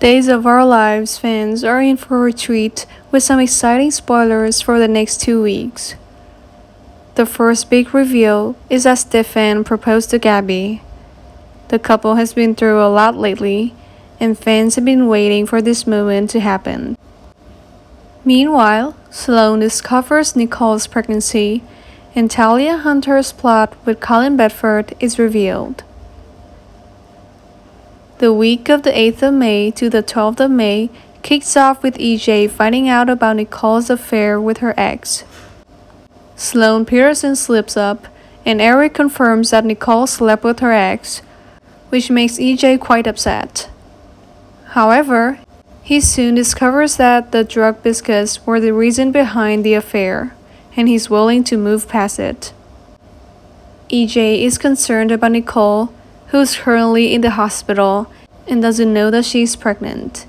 Days of Our Lives fans are in for a treat with some exciting spoilers for the next 2 weeks. The first big reveal is that Stefan proposed to Gabby. The couple has been through a lot lately, and fans have been waiting for this moment to happen. Meanwhile, Sloane discovers Nicole's pregnancy, and Talia Hunter's plot with Colin Bedford is revealed. The week of the 8th of May to the 12th of May kicks off with EJ finding out about Nicole's affair with her ex. Sloane Peterson slips up, and Eric confirms that Nicole slept with her ex, which makes EJ quite upset. However, he soon discovers that the drug biscuits were the reason behind the affair, and he's willing to move past it. EJ is concerned about Nicole, who's currently in the hospital and doesn't know that she's pregnant.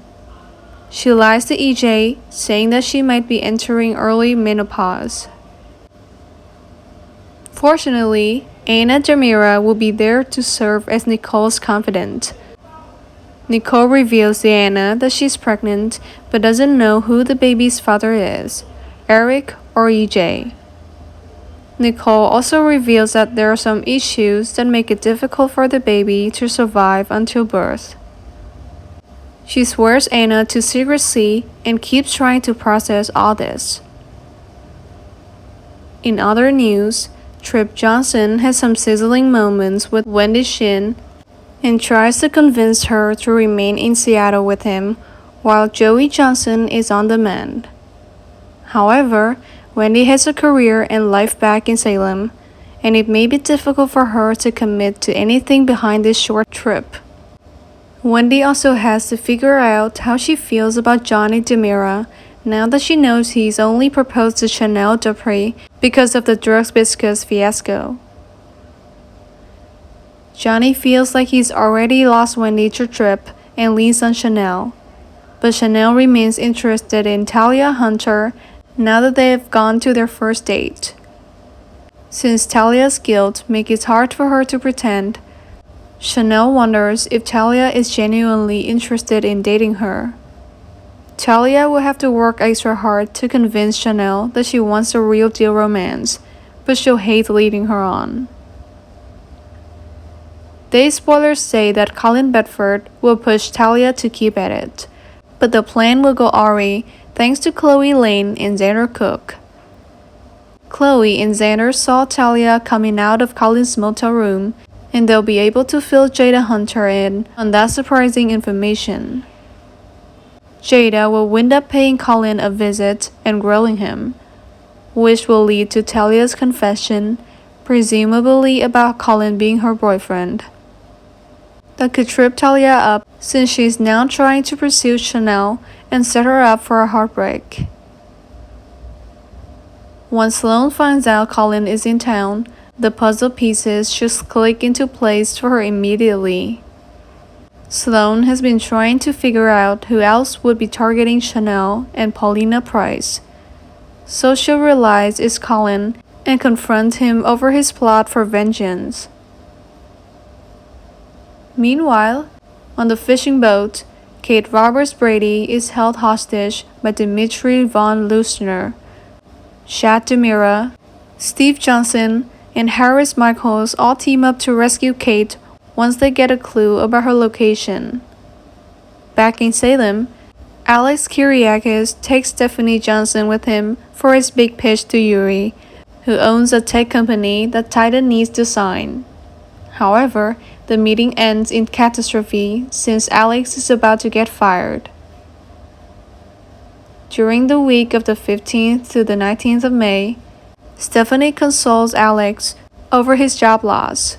She lies to EJ, saying that she might be entering early menopause. Fortunately, Anna Jamira will be there to serve as Nicole's confidant. Nicole reveals to Anna that she's pregnant but doesn't know who the baby's father is, Eric or EJ. Nicole also reveals that there are some issues that make it difficult for the baby to survive until birth. She swears Anna to secrecy and keeps trying to process all this. In other news, Trip Johnson has some sizzling moments with Wendy Shin and tries to convince her to remain in Seattle with him while Joey Johnson is on the mend. However, Wendy has a career and life back in Salem, and it may be difficult for her to commit to anything behind this short trip. Wendy also has to figure out how she feels about Johnny DeMira now that she knows he's only proposed to Chanel Dupree because of the drugs biscuits fiasco. Johnny feels like he's already lost Wendy to Trip and leans on Chanel, but Chanel remains interested in Talia Hunter now that they have gone to their first date. Since Talia's guilt makes it hard for her to pretend, Chanel wonders if Talia is genuinely interested in dating her. Talia will have to work extra hard to convince Chanel that she wants a real deal romance, but she'll hate leading her on. Day spoilers say that Colin Bedford will push Talia to keep at it, but the plan will go awry thanks to Chloe Lane and Xander Cook. Chloe and Xander saw Talia coming out of Colin's motel room, and they'll be able to fill Jada Hunter in on that surprising information. Jada will wind up paying Colin a visit and grilling him, which will lead to Talia's confession, presumably about Colin being her boyfriend. That could trip Talia up since she's now trying to pursue Chanel and set her up for a heartbreak. Once Sloane finds out Colin is in town, the puzzle pieces should click into place for her immediately. Sloane has been trying to figure out who else would be targeting Chanel and Paulina Price, so she'll realize it's Colin and confront him over his plot for vengeance. Meanwhile, on the fishing boat, Kate Roberts Brady is held hostage by Dimitri von Lusner. Chad DeMira, Steve Johnson, and Harris Michaels all team up to rescue Kate once they get a clue about her location. Back in Salem, Alex Kyriakis takes Stephanie Johnson with him for his big pitch to Yuri, who owns a tech company that Titan needs to sign. However, the meeting ends in catastrophe since Alex is about to get fired. During the week of the 15th to the 19th of May, Stephanie consoles Alex over his job loss.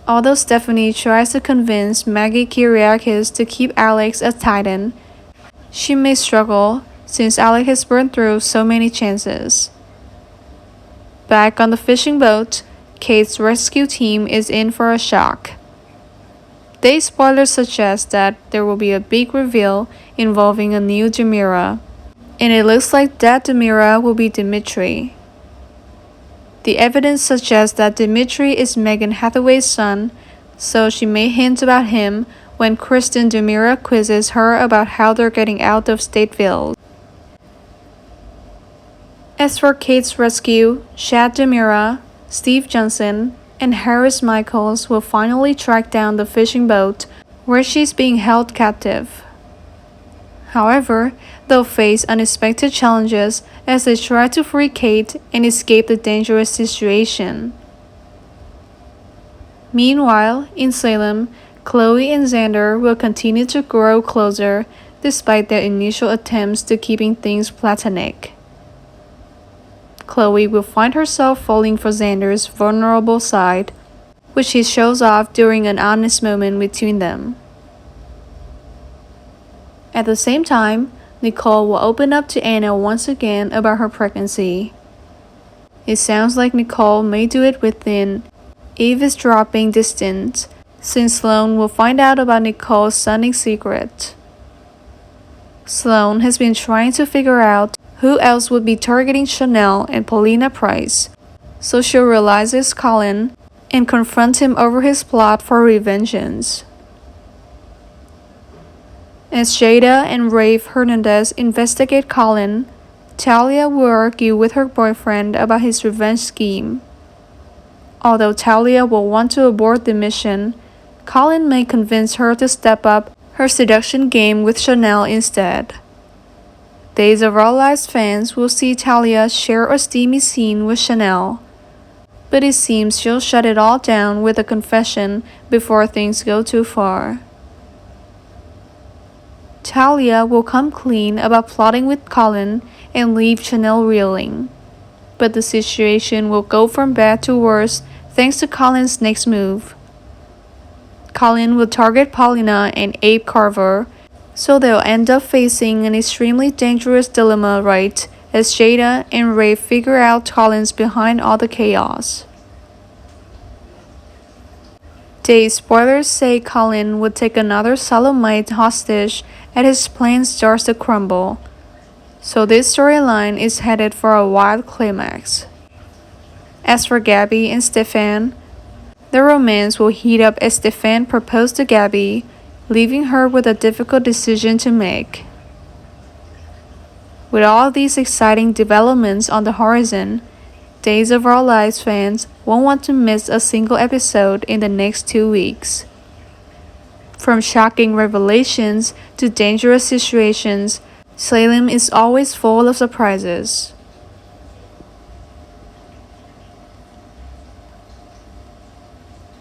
Although Stephanie tries to convince Maggie Kyriakis to keep Alex as Titan, she may struggle since Alex has burned through so many chances. Back on the fishing boat, Kate's rescue team is in for a shock. Day spoilers suggest that there will be a big reveal involving a new DeMira, and it looks like that DeMira will be Dimitri. The evidence suggests that Dimitri is Megan Hathaway's son, so she may hint about him when Kristen DeMira quizzes her about how they're getting out of Stateville. As for Kate's rescue, Chad DeMira, Steve Johnson, and Harris Michaels will finally track down the fishing boat where she's being held captive. However, they'll face unexpected challenges as they try to free Kate and escape the dangerous situation. Meanwhile, in Salem, Chloe and Xander will continue to grow closer despite their initial attempts to keeping things platonic. Chloe will find herself falling for Xander's vulnerable side, which he shows off during an honest moment between them. At the same time, Nicole will open up to Anna once again about her pregnancy. It sounds like Nicole may do it within eavesdropping distance, since Sloan will find out about Nicole's stunning secret. Sloan has been trying to figure out who else would be targeting Chanel and Paulina Price, so she'll realize it's Colin and confront him over his plot for revengeance. As Jada and Rafe Hernandez investigate Colin, Talia will argue with her boyfriend about his revenge scheme. Although Talia will want to abort the mission, Colin may convince her to step up her seduction game with Chanel instead. Days of Our Lives fans will see Talia share a steamy scene with Chanel, but it seems she'll shut it all down with a confession before things go too far. Talia will come clean about plotting with Colin and leave Chanel reeling, but the situation will go from bad to worse thanks to Colin's next move. Colin will target Paulina and Abe Carver, so they'll end up facing an extremely dangerous dilemma right as Jada and Rafe figure out Colin's behind all the chaos. Today's spoilers say Colin would take another Solemite hostage as his plan starts to crumble, so this storyline is headed for a wild climax. As for Gabby and Stefan, their romance will heat up as Stefan proposed to Gabby, leaving her with a difficult decision to make. With all these exciting developments on the horizon, Days of Our Lives fans won't want to miss a single episode in the next 2 weeks. From shocking revelations to dangerous situations, Salem is always full of surprises.